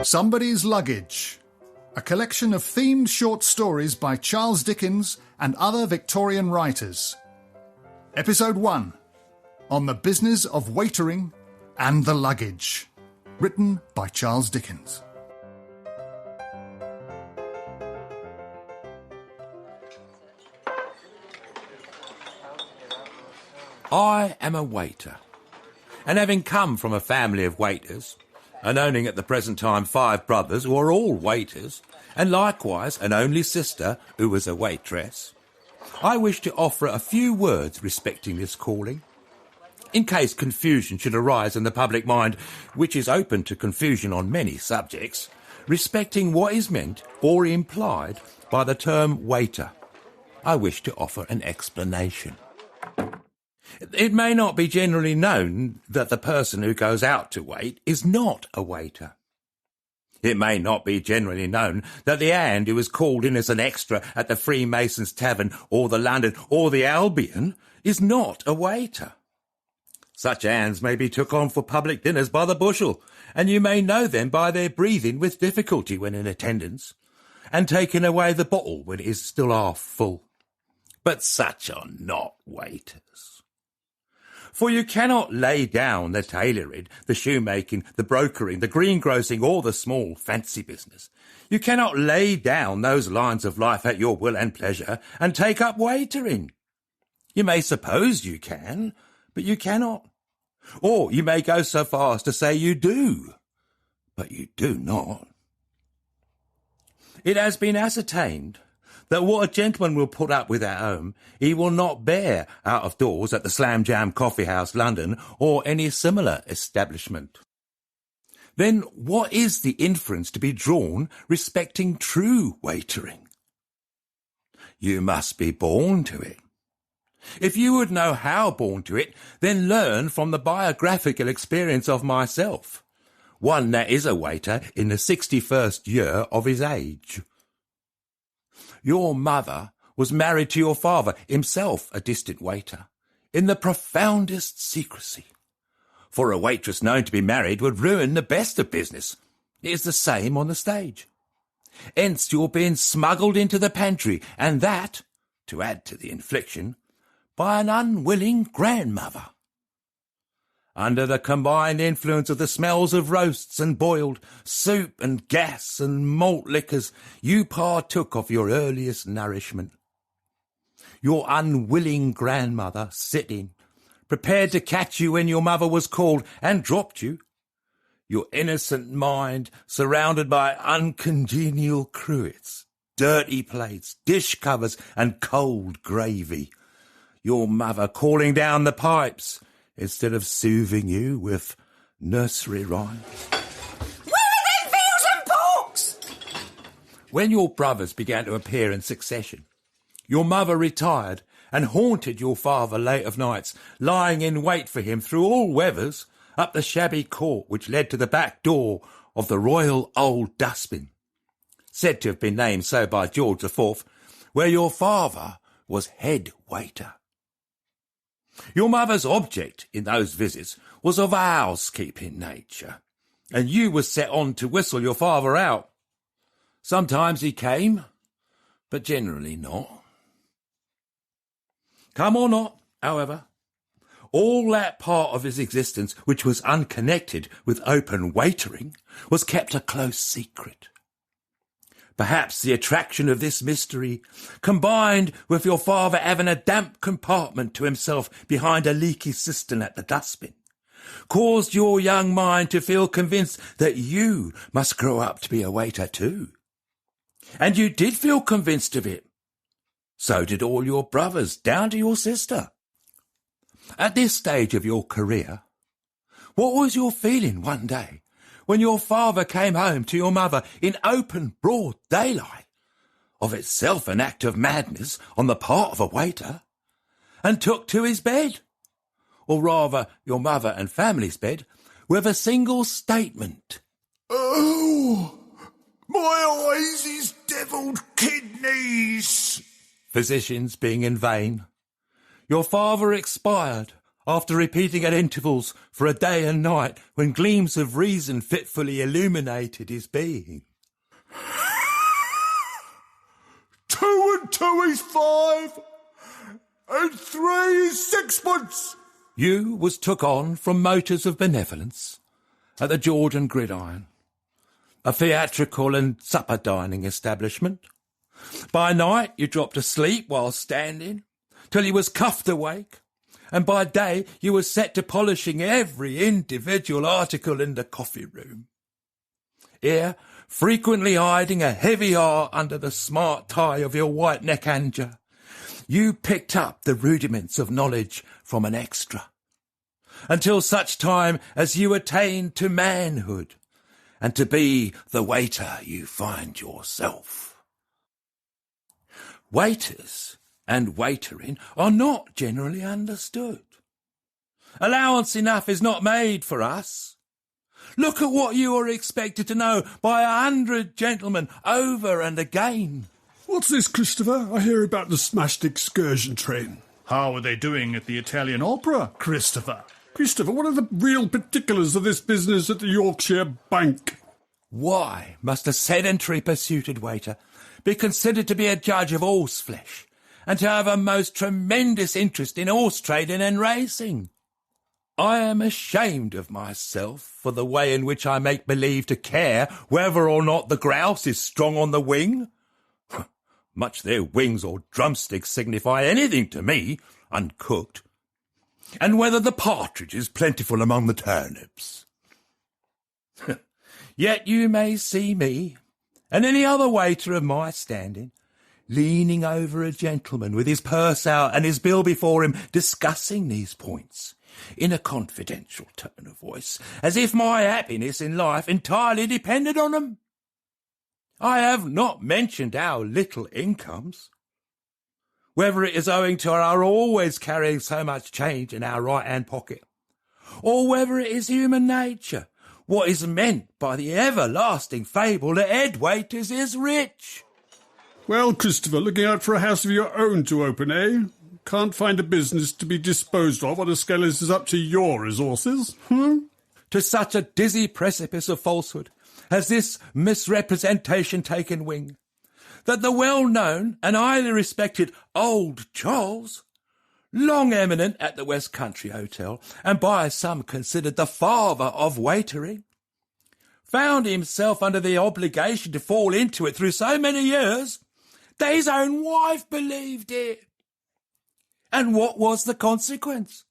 Somebody's Luggage, a collection of themed short stories by Charles Dickens and other Victorian writers. Episode 1, On the Business of Waitering and the Luggage, written by Charles Dickens. I am a waiter, and having come from a family of waiters, and owning at the present time 5 brothers who are all waiters, and likewise an only sister who was a waitress, I wish to offer a few words respecting this calling, in case confusion should arise in the public mind, which is open to confusion on many subjects, respecting what is meant or implied by the term waiter. I wish to offer an explanation. It may not be generally known that the person who goes out to wait is not a waiter. It may not be generally known that the hand who is called in as an extra at the Freemasons' Tavern or the London or the Albion is not a waiter. Such hands may be took on for public dinners by the bushel, and you may know them by their breathing with difficulty when in attendance, and taking away the bottle when it is still half full. But such are not waiters. For you cannot lay down the tailoring, the shoemaking, the brokering, the greengrocing, or the small fancy business. You cannot lay down those lines of life at your will and pleasure and take up waitering. You may suppose you can, but you cannot. Or you may go so far as to say you do, but you do not. It has been ascertained that what a gentleman will put up with at home, he will not bear out of doors at the Slam Jam Coffee House, London, or any similar establishment. Then what is the inference to be drawn respecting true waitering? You must be born to it. If you would know how born to it, then learn from the biographical experience of myself, one that is a waiter in the 61st year of his age. Your mother was married to your father, himself a distant waiter, in the profoundest secrecy. For a waitress known to be married would ruin the best of business. It is the same on the stage. Hence you're being smuggled into the pantry, and that, to add to the infliction, by an unwilling grandmother. Under the combined influence of the smells of roasts and boiled, soup and gas and malt liquors, you partook of your earliest nourishment. Your unwilling grandmother sitting, prepared to catch you when your mother was called, and dropped you. Your innocent mind surrounded by uncongenial cruets, dirty plates, dish covers, and cold gravy. Your mother calling down the pipes, instead of soothing you with nursery rhymes. Where are them veals and porks? When your brothers began to appear in succession, your mother retired and haunted your father late of nights, lying in wait for him through all weathers up the shabby court which led to the back door of the Royal Old Dustbin, said to have been named so by George IV, where your father was head waiter. Your mother's object in those visits was of a housekeeping nature, and you were set on to whistle your father out. Sometimes he came, but generally not. Come or not, however, all that part of his existence which was unconnected with open waitering was kept a close secret. Perhaps the attraction of this mystery, combined with your father having a damp compartment to himself behind a leaky cistern at the dustbin, caused your young mind to feel convinced that you must grow up to be a waiter too. And you did feel convinced of it. So did all your brothers, down to your sister. At this stage of your career, what was your feeling one day when your father came home to your mother in open, broad daylight, of itself an act of madness on the part of a waiter, and took to his bed, or rather your mother and family's bed, with a single statement? Oh, my eyes is devilled kidneys. Physicians being in vain, your father expired after repeating at intervals for a day and night when gleams of reason fitfully illuminated his being. 2 and 2 is 5, and 3 is 6 You was took on from motives of benevolence at the Georgian Gridiron, a theatrical and supper dining establishment. By night you dropped asleep while standing, till you was cuffed awake, and by day you was set to polishing every individual article in the coffee room. Here, frequently hiding a heavy heart under the smart tie of your white neck-anger, you picked up the rudiments of knowledge from an extra, until such time as you attained to manhood, and to be the waiter you find yourself. Waiters and waitering are not generally understood. Allowance enough is not made for us. Look at what you are expected to know by 100 gentlemen over and again. What's this, Christopher? I hear about the smashed excursion train. How are they doing at the Italian Opera, Christopher? Christopher, what are the real particulars of this business at the Yorkshire Bank? Why must a sedentary-pursuited waiter be considered to be a judge of horseflesh, and to have a most tremendous interest in horse trading and racing? I am ashamed of myself for the way in which I make believe to care whether or not the grouse is strong on the wing. Much their wings or drumsticks signify anything to me, uncooked, and whether the partridge is plentiful among the turnips. Yet you may see me, and any other waiter of my standing, leaning over a gentleman with his purse out and his bill before him, discussing these points in a confidential tone of voice, as if my happiness in life entirely depended on them. I have not mentioned our little incomes, whether it is owing to our always carrying so much change in our right-hand pocket, or whether it is human nature, what is meant by the everlasting fable that head waiters is rich. Well, Christopher, looking out for a house of your own to open, eh? Can't find a business to be disposed of on a scale that is up to your resources, To such a dizzy precipice of falsehood has this misrepresentation taken wing, that the well-known and highly respected old Charles, long eminent at the West Country Hotel, and by some considered the father of waitering, found himself under the obligation to fall into it through so many years that his own wife believed it. And what was the consequence?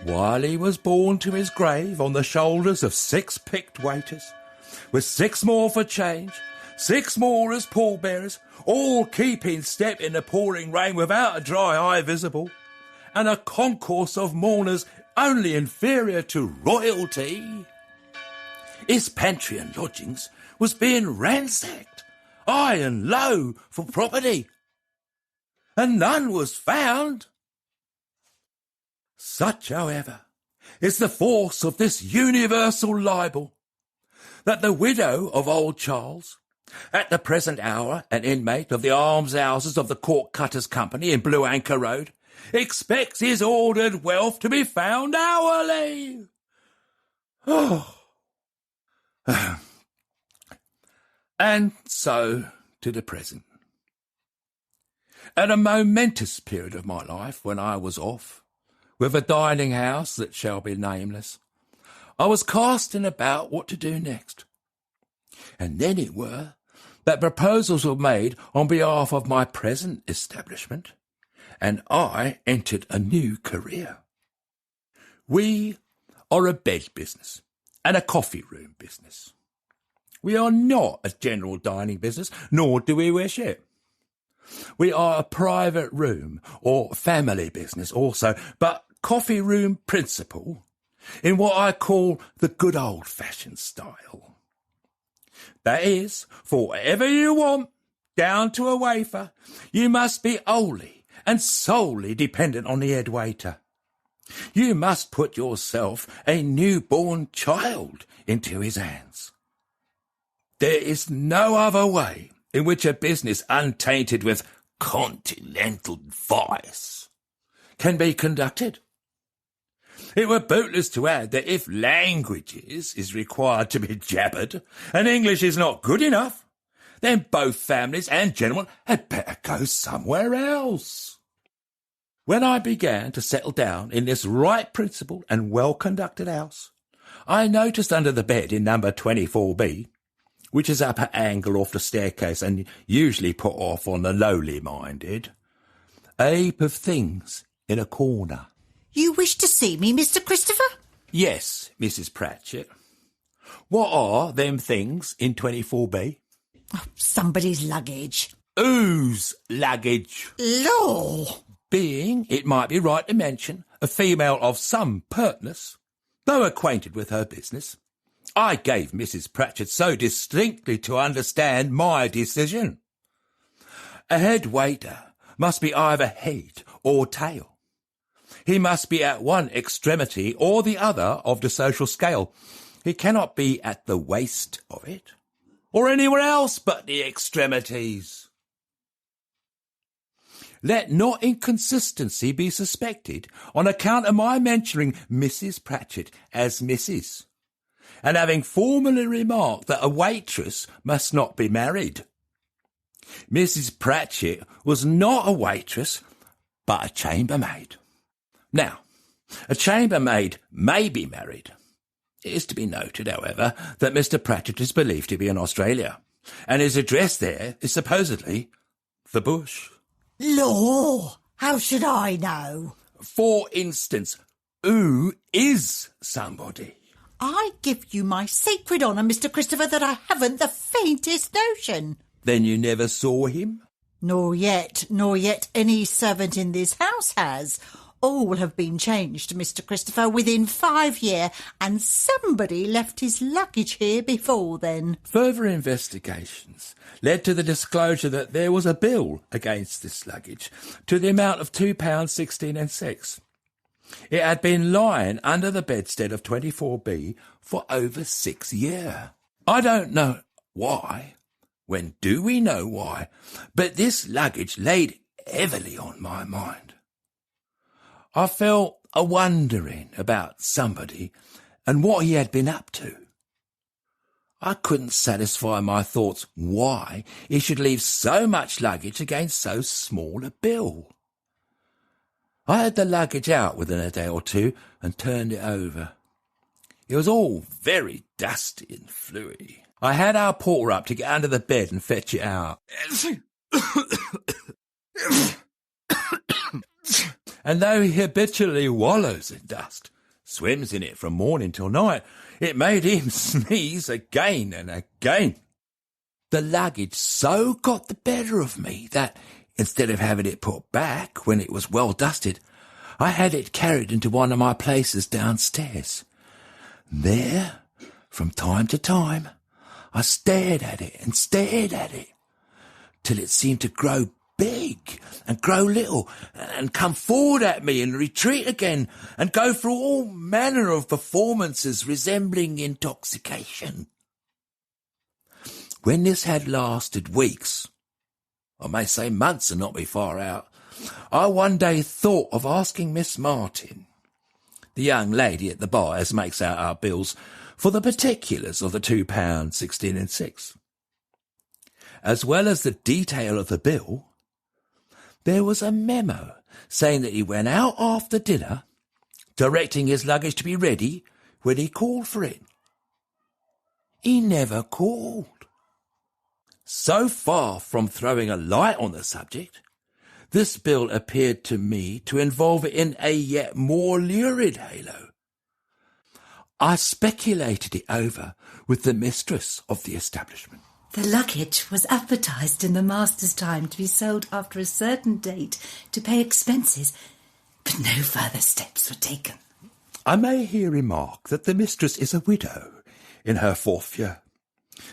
While he was borne to his grave on the shoulders of 6 picked waiters, with 6 more for change, 6 more as pallbearers, all keeping step in the pouring rain without a dry eye visible, and a concourse of mourners only inferior to royalty, his pantry and lodgings was being ransacked, high and low, for property, and none was found. Such, however, is the force of this universal libel, that the widow of old Charles, at the present hour an inmate of the almshouses of the Cork Cutters Company in Blue Anchor Road, expects his ordered wealth to be found hourly. And so to the present. At a momentous period of my life when I was off, with a dining house that shall be nameless, I was casting about what to do next. And then it were that proposals were made on behalf of my present establishment, and I entered a new career. We are a bed business and a coffee room business. We are not a general dining business, nor do we wish it. We are a private room or family business also, but coffee room principle in what I call the good old-fashioned style. That is, for whatever you want, down to a wafer, you must be wholly and solely dependent on the head waiter. You must put yourself a newborn child into his hands. There is no other way in which a business untainted with continental vice can be conducted. It were bootless to add that if languages is required to be jabbered and English is not good enough, then both families and gentlemen had better go somewhere else. When I began to settle down in this right principled and well-conducted house, I noticed under the bed in number 24B, which is up at angle off the staircase and usually put off on the lowly-minded, a heap of things in a corner. You wish to see me, Mr. Christopher? Yes, Mrs. Pratchett. What are them things in 24B? Oh, somebody's luggage. Whose luggage? Law! Being, it might be right to mention, a female of some pertness, though acquainted with her business, I gave Mrs. Pratchett so distinctly to understand my decision. A head waiter must be either head or tail. He must be at one extremity or the other of the social scale. He cannot be at the waist of it, or anywhere else but the extremities. Let not inconsistency be suspected on account of my mentioning Mrs. Pratchett as Mrs., and having formerly remarked that a waitress must not be married. Mrs. Pratchett was not a waitress, but a chambermaid. Now, a chambermaid may be married. It is to be noted, however, that Mr. Pratchett is believed to be in Australia, and his address there is supposedly the bush. Law! How should I know? For instance, who is somebody? I give you my sacred honour, Mr. Christopher, that I haven't the faintest notion. Then you never saw him? Nor yet any servant in this house has. All have been changed, Mr. Christopher, within 5 years, and somebody left his luggage here before then. Further investigations led to the disclosure that there was a bill against this luggage to the amount of £2.16. It had been lying under the bedstead of 24B for over 6 years. I don't know why. When do we know why? But this luggage laid heavily on my mind. I felt a wondering about somebody and what he had been up to. I couldn't satisfy my thoughts why he should leave so much luggage against so small a bill. I had the luggage out within a day or two and turned it over. It was all very dusty and fluey. I had our porter up to get under the bed and fetch it out. And though he habitually wallows in dust, swims in it from morning till night, it made him sneeze again and again. The luggage so got the better of me that, instead of having it put back when it was well dusted, I had it carried into one of my places downstairs. There, from time to time, I stared at it, till it seemed to grow big and grow little and come forward at me and retreat again and go through all manner of performances resembling intoxication. When this had lasted weeks, I may say months and not be far out, I one day thought of asking Miss Martin, the young lady at the bar as makes out our bills, for the particulars of the £2.16. As well as the detail of the bill, there was a memo saying that he went out after dinner, directing his luggage to be ready when he called for it. He never called. So far from throwing a light on the subject, this bill appeared to me to involve it in a yet more lurid halo. I speculated it over with the mistress of the establishment. The luggage was advertised in the master's time to be sold after a certain date to pay expenses, but no further steps were taken. I may here remark that the mistress is a widow in her 4th year,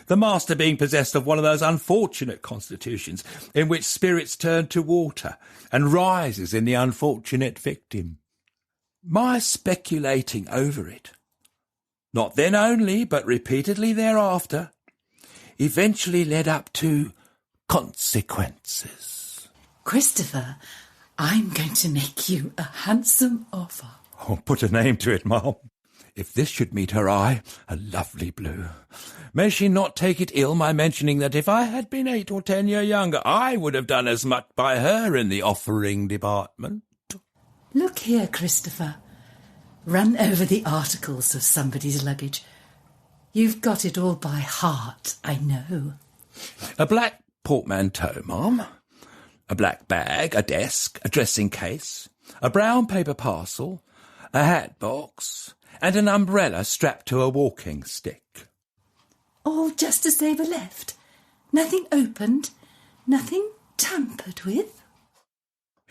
the master being possessed of one of those unfortunate constitutions in which spirits turn to water and rises in the unfortunate victim. My speculating over it, not then only but repeatedly thereafter, eventually led up to consequences. Christopher, I'm going to make you a handsome offer. Oh, put a name to it, Mum. If this should meet her eye, a lovely blue. May she not take it ill my mentioning that if I had been 8 or 10 years younger, I would have done as much by her in the offering department. Look here, Christopher. Run over the articles of Somebody's Luggage. You've got it all by heart, I know. A black portmanteau, Mum. A black bag, a desk, a dressing case, a brown paper parcel, a hat box, and an umbrella strapped to a walking stick. All just as they were left. Nothing opened, nothing tampered with.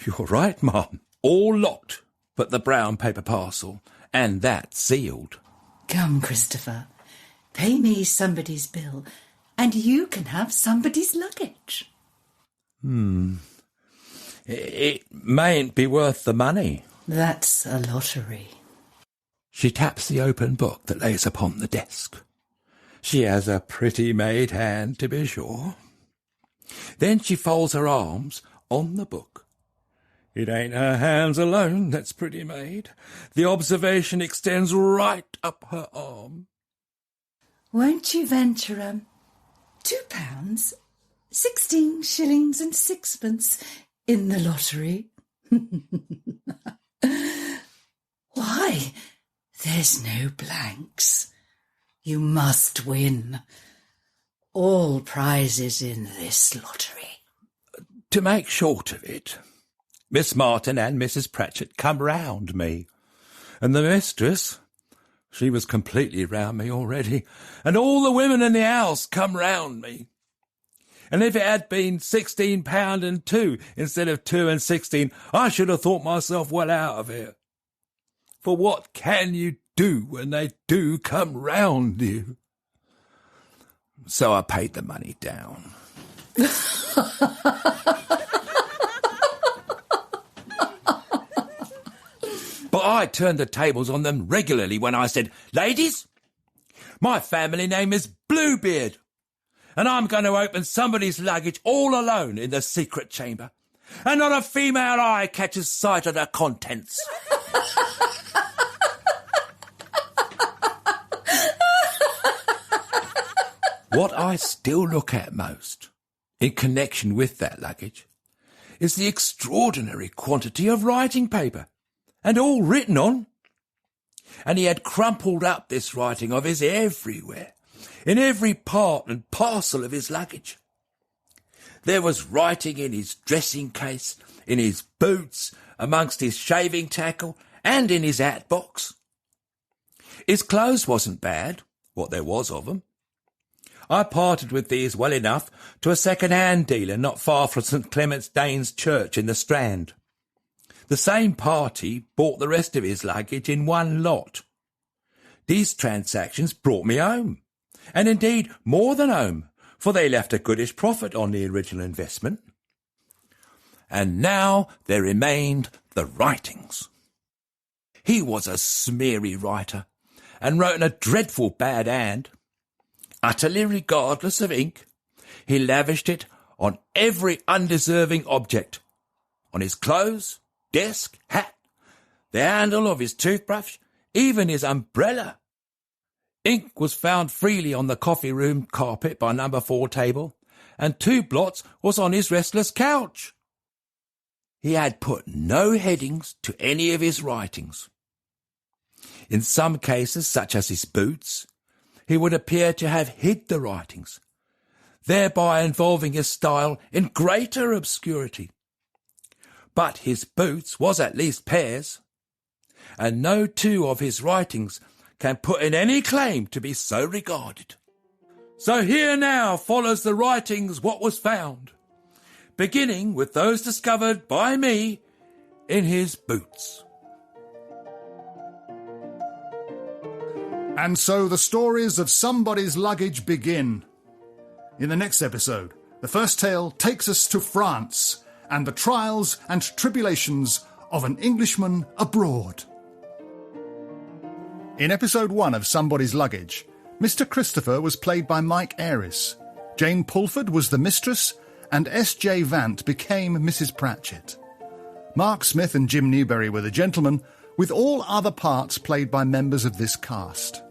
You're right, Mum. All locked, but the brown paper parcel, and that sealed. Come, Christopher, pay me somebody's bill, and you can have somebody's luggage. It mayn't be worth the money. That's a lottery. She taps the open book that lays upon the desk. She has a pretty made hand, to be sure. Then she folds her arms on the book. It ain't her hands alone that's pretty made. The observation extends right up her arm. Won't you venture, £2, 16 shillings and sixpence in the lottery? Why, there's no blanks. You must win. All prizes in this lottery. To make short of it, Miss Martin and Mrs. Pratchett come round me, and the mistress, she was completely round me already, and all the women in the house come round me. And if it had been £16 and 2 instead of 2 and 16, I should have thought myself well out of it. For what can you do when they do come round you? So I paid the money down. But I turned the tables on them regularly when I said, "Ladies, my family name is Bluebeard, and I'm going to open somebody's luggage all alone in the secret chamber, and not a female eye catches sight of the contents." What I still look at most, in connection with that luggage, is the extraordinary quantity of writing paper, and all written on. And he had crumpled up this writing of his everywhere, in every part and parcel of his luggage. There was writing in his dressing case, in his boots, amongst his shaving tackle, and in his hat box. His clothes wasn't bad, what there was of 'em. I parted with these well enough to a second-hand dealer not far from St. Clement's Danes Church in the Strand. The same party bought the rest of his luggage in one lot. These transactions brought me home, and indeed more than home, for they left a goodish profit on the original investment. And now there remained the writings. He was a smeary writer, and wrote in a dreadful bad hand. Utterly regardless of ink, he lavished it on every undeserving object, on his clothes, desk, hat, the handle of his toothbrush, even his umbrella. Ink was found freely on the coffee-room carpet by number 4 table, and 2 blots was on his restless couch. He had put no headings to any of his writings. In some cases, such as his boots, he would appear to have hid the writings, thereby involving his style in greater obscurity. But his boots was at least pairs, and no 2 of his writings can put in any claim to be so regarded. So here now follows the writings what was found, beginning with those discovered by me in his boots. And so the stories of Somebody's Luggage begin. In the next episode, the first tale takes us to France and the trials and tribulations of an Englishman abroad. In episode 1 of Somebody's Luggage, Mr. Christopher was played by Mike Ayres, Jane Pulford was the mistress, and S.J. Vant became Mrs. Pratchett. Mark Smith and Jim Newberry were the gentlemen, with all other parts played by members of this cast.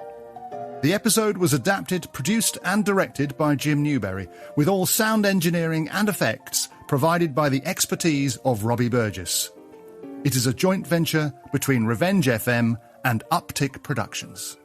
The episode was adapted, produced and directed by Jim Newberry, with all sound engineering and effects provided by the expertise of Robbie Burgess. It is a joint venture between Revenge FM and Uptick Productions.